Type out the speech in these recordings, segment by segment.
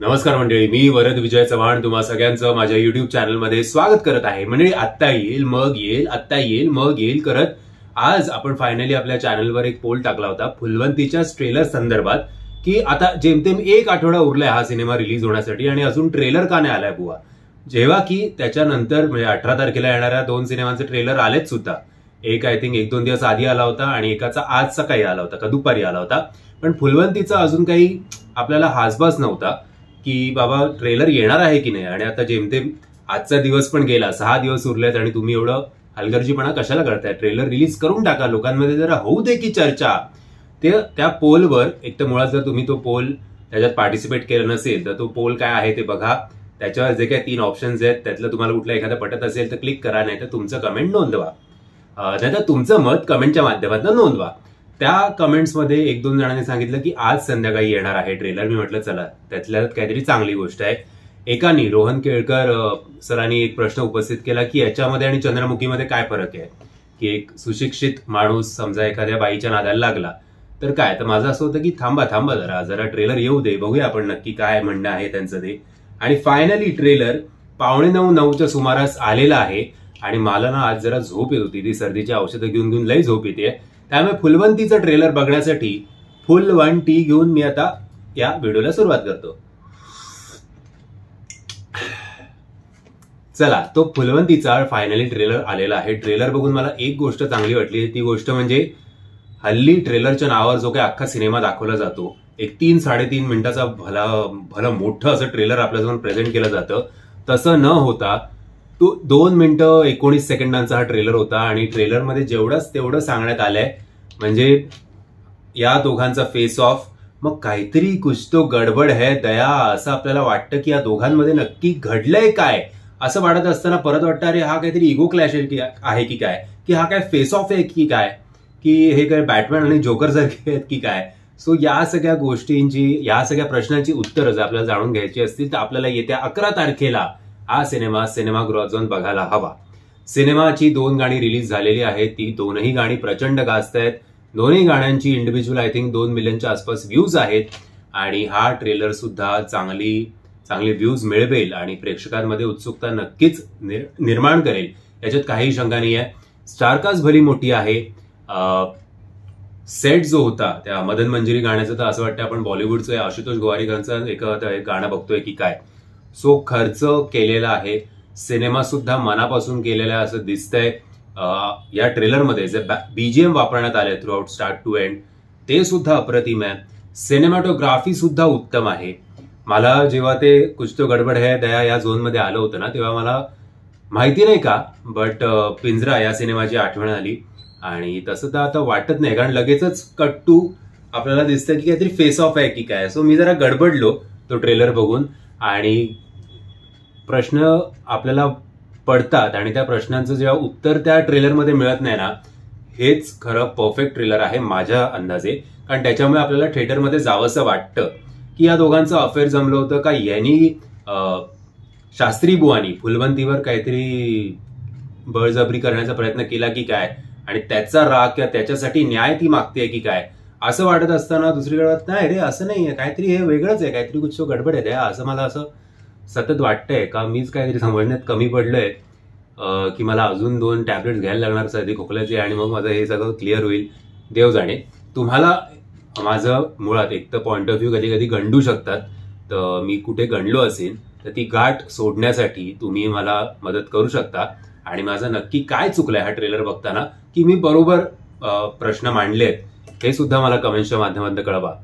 नमस्कार मंडळी, मी वरद विजय चव्हाण तुम्हा सगळ्यांचं माझ्या युट्यूब चॅनलमध्ये स्वागत करत आहे. मंडळी, आत्ता येईल मग येईल, आत्ता येईल मग येईल करत आज आपण फायनली आपल्या चॅनलवर एक पोल टाकला होता फुलवंतीच्या ट्रेलर संदर्भात की आता जेमतेम एक आठवडा उरलाय हा सिनेमा रिलीज होण्यासाठी आणि अजून ट्रेलर का नाही आलाय बुवा. जेव्हा की त्याच्यानंतर म्हणजे 18 तारखेला येणाऱ्या 2 सिनेमांचे ट्रेलर आलेच सुद्धा. एक आय थिंक 1-2 दिवस आधी आला होता आणि एकाचा आज सकाळी आला होता का दुपारी आला होता. पण फुलवंतीचा अजून काही आपल्याला हासबास नव्हता की बाबा ट्रेलर येणार आहे की नाही. आणि आता जेमतेम आजचा दिवस पण गेला, 6 दिवस उरलेत आणि तुम्ही एवढं हलगर्जीपणा कशाला करताय. ट्रेलर रिलीज करून टाका, लोकांमध्ये जरा होऊ दे की चर्चा. त्या पोलवर एक तर मुळात जर तुम्ही तो पोल त्याच्यात पार्टिसिपेट केलं नसेल तर तो पोल काय आहे ते बघा. त्याच्यावर जे काही 3 ऑप्शन्स आहेत त्यातलं तुम्हाला कुठलं एखादं पटत असेल तर क्लिक करा, नाही तर तुमचं कमेंट नोंदवा, नाहीतर तुमचं मत कमेंटच्या माध्यमातून नोंदवा. त्या कमेंट्समध्ये 1-2 जणांनी सांगितलं की आज संध्याकाळी येणार आहे ट्रेलर. मी म्हटलं चला त्यातल्या काहीतरी चांगली गोष्ट आहे. एकानी रोहन केळकर सरांनी एक प्रश्न उपस्थित केला की याच्यामध्ये आणि चंद्रमुखीमध्ये काय फरक आहे, की एक सुशिक्षित माणूस समजा एखाद्या बाईच्या नादाला लागला तर काय. तर माझं असं होतं की थांबा जरा ट्रेलर येऊ दे, बघूया आपण नक्की काय म्हणणं आहे त्यांचं ते. आणि फायनली ट्रेलर 8:45-9च्या सुमारास आलेला आहे. आणि मला ना आज जरा झोप येत होती, ती सर्दीची औषधं घेऊन घेऊन लई झोप येते. त्यामुळे फुलवंतीचं ट्रेलर बघण्यासाठी फुल 1 टी घेऊन मी आता या व्हिडिओला सुरुवात करतो. चला, तो फुलवंतीचा फायनली ट्रेलर आलेला आहे. ट्रेलर बघून मला एक गोष्ट चांगली वाटली, ती गोष्ट म्हणजे हल्ली ट्रेलरच्या नावावर जो काही अख्खा सिनेमा दाखवला जातो, एक 3-3.5 मिनिटाचा भला मोठं असं ट्रेलर आपल्यासमोर प्रेझेंट केलं जातं, तसं न होता तो 2 मिनिटं 19 सेकंदांचा हा ट्रेलर होता. आणि ट्रेलरमध्ये जेवढंच तेवढं सांगण्यात आलंय म्हणजे या दोघांचा फेस ऑफ, मग काहीतरी कुछ तो गडबड है दया, असं आपल्याला वाटतं की या दोघांमध्ये नक्की घडलंय काय. असं वाटत असताना परत वाटतं अरे हा काहीतरी इगो क्लॅश आहे की काय, की हा काय फेस ऑफ आहे की काय, की हे काय बॅटमॅन आणि जोकर सारखे आहेत की काय. सो या सगळ्या गोष्टींची, या सगळ्या प्रश्नांची उत्तरं जर आपल्याला जाणून घ्यायची असतील तर आपल्याला येत्या 11 तारखेला हा सिनेमा सिनेमागृहात जाऊन बघायला हवा. सिनेमाची 2 गाणी रिलीज झालेली आहेत, ती 2ही गाणी प्रचंड गाजत आहेत. दोन्ही गाण्यांची इंडिव्हिज्युअल आय थिंक 2 मिलियनच्या आसपास व्ह्यूज आहेत. आणि हा ट्रेलर सुद्धा चांगले व्ह्यूज मिळवेल आणि प्रेक्षकांमध्ये उत्सुकता नक्कीच निर्माण करेल, याच्यात काही शंका नाही आहे. स्टारकास्ट भली मोठी आहे. सेट जो होता त्या मदन मंजिरी गाण्याचं तर असं वाटतं आपण बॉलिवूडचं आशुतोष गोवारीकरांचं एक गाणं बघतोय की काय. सो खर्च केलेला आहे, सिनेमा सुद्धा मनापासून केलेला आहे असं दिसतंय. या ट्रेलरमध्ये जे बीजीएम वापरण्यात आले throughout start to end ते सुद्धा अप्रतिम आहे. सिनेमॅटोग्राफी सुद्धा उत्तम आहे. मला जेव्हा ते कुछ तो गडबड है दया या झोनमध्ये आलं होतं ना, तेव्हा मला माहिती नाही का बट पिंजरा या सिनेमाची आठवण आली. आणि तसं तर आता वाटत नाही, कारण लगेचच कट टू आपल्याला दिसतं की काहीतरी फेस ऑफ आहे की काय. सो मी जरा गडबडलो तो ट्रेलर बघून. आणि प्रश्न आपल्याला पडतात आणि त्या प्रश्नांचं जेव्हा उत्तर त्या ट्रेलरमध्ये मिळत नाही ना, हेच खरं परफेक्ट ट्रेलर आहे माझ्या अंदाजे. कारण त्याच्यामुळे आपल्याला थिएटरमध्ये जावंसं वाटतं की या दोघांचं अफेअर जमलं होतं का, यांनी शास्त्री बुवानी फुलवंतीवर काहीतरी बळजबरी करण्याचा प्रयत्न केला की काय, आणि त्याचा राग किंवा त्याच्यासाठी न्याय ती मागते की काय. असं वाटत असताना दुसरीकडे नाही रे असं नाहीये, काहीतरी हे वेगळंच आहे, काहीतरी कुछ गडबड आहे त्या, असं मला असं सतत वाटतंय. का मीच काहीतरी समजण्यात कमी पडलोय की मला अजून 2 टॅबलेट्स घ्यायला लागणार सर्दी खोकल्याचे आणि मग माझं हे सगळं क्लिअर होईल, देव जाणे. तुम्हाला माझं मुळात एक तर पॉइंट ऑफ व्ह्यू कधी कधी गंडू शकतात, तर मी कुठे गंडलो असेल तर ती गाठ सोडण्यासाठी तुम्ही मला मदत करू शकता. आणि माझं नक्की काय चुकलंय हा ट्रेलर बघताना, की मी बरोबर प्रश्न मांडलेत, हे सुद्धा मला कमेंट्सच्या माध्यमातून कळवा.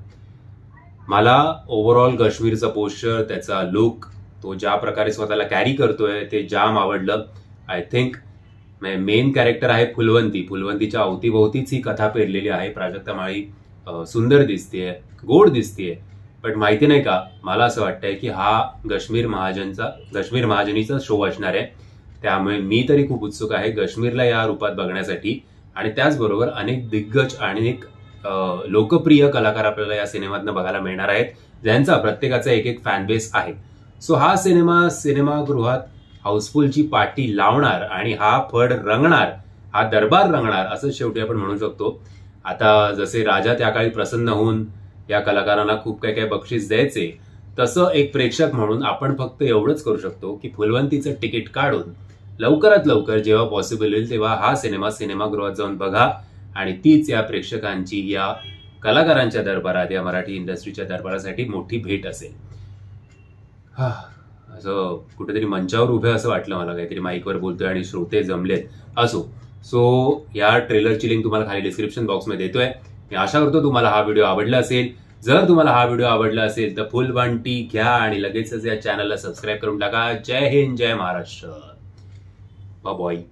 मला ओव्हरऑल काश्मीरचा पोस्टर, त्याचा लुक, तो ज्या प्रकारे स्वतःला कॅरी करतोय ते जाम आवडलं. आय थिंक मेन कॅरेक्टर आहे फुलवंतीच्या अवतीभोवतीच ही कथा पेरलेली आहे. प्राजक्ता माळी सुंदर दिसतेय, गोड दिसतेय. पण माहिती नाही का, मला असं वाटतंय की हा काश्मीर महाजनीचा शो असणार आहे. त्यामुळे मी तरी खूप उत्सुक आहे काश्मीरला या रूपात बघण्यासाठी. आणि त्याचबरोबर अनेक दिग्गज आणि एक लोकप्रिय कलाकार आपल्याला या सिनेमातनं बघायला मिळणार आहेत, ज्यांचा प्रत्येकाचा एक फॅन बेस आहे. सो हा सिनेमागृहात हाऊसफुलची पार्टी लावणार आणि हा फड रंगणार, हा दरबार रंगणार असं शेवटी आपण म्हणू शकतो. आता जसे राजा त्या काळी प्रसन्न होऊन या कलाकारांना खूप काही बक्षीस द्यायचे, तसं एक प्रेक्षक म्हणून आपण फक्त एवढंच करू शकतो की फुलवंतीचं तिकीट काढून लवकरात लवकर जेव्हा पॉसिबल होईल तेव्हा हा सिनेमा सिनेमागृहात जाऊन बघा आणि तीच या प्रेक्षकांची, या कलाकारांच्या दरबारात, या मराठी इंडस्ट्रीच्या दरबारासाठी मोठी भेट असेल. असं कुठेतरी मंचावर उभे असं वाटलं मला, काहीतरी माईकवर बोलतोय आणि श्रोते जमलेत. असो, सो या ट्रेलरची लिंक तुम्हाला खाली डिस्क्रिप्शन बॉक्समध्ये देतोय. मी आशा करतो तुम्हाला हा व्हिडिओ आवडला असेल. जर तुम्हाला हा व्हिडिओ आवडला असेल तर फुलवंटी घ्या आणि लगेचच या चॅनलला सबस्क्राईब करून टाका. जय हिंद, जय महाराष्ट्र. बाय.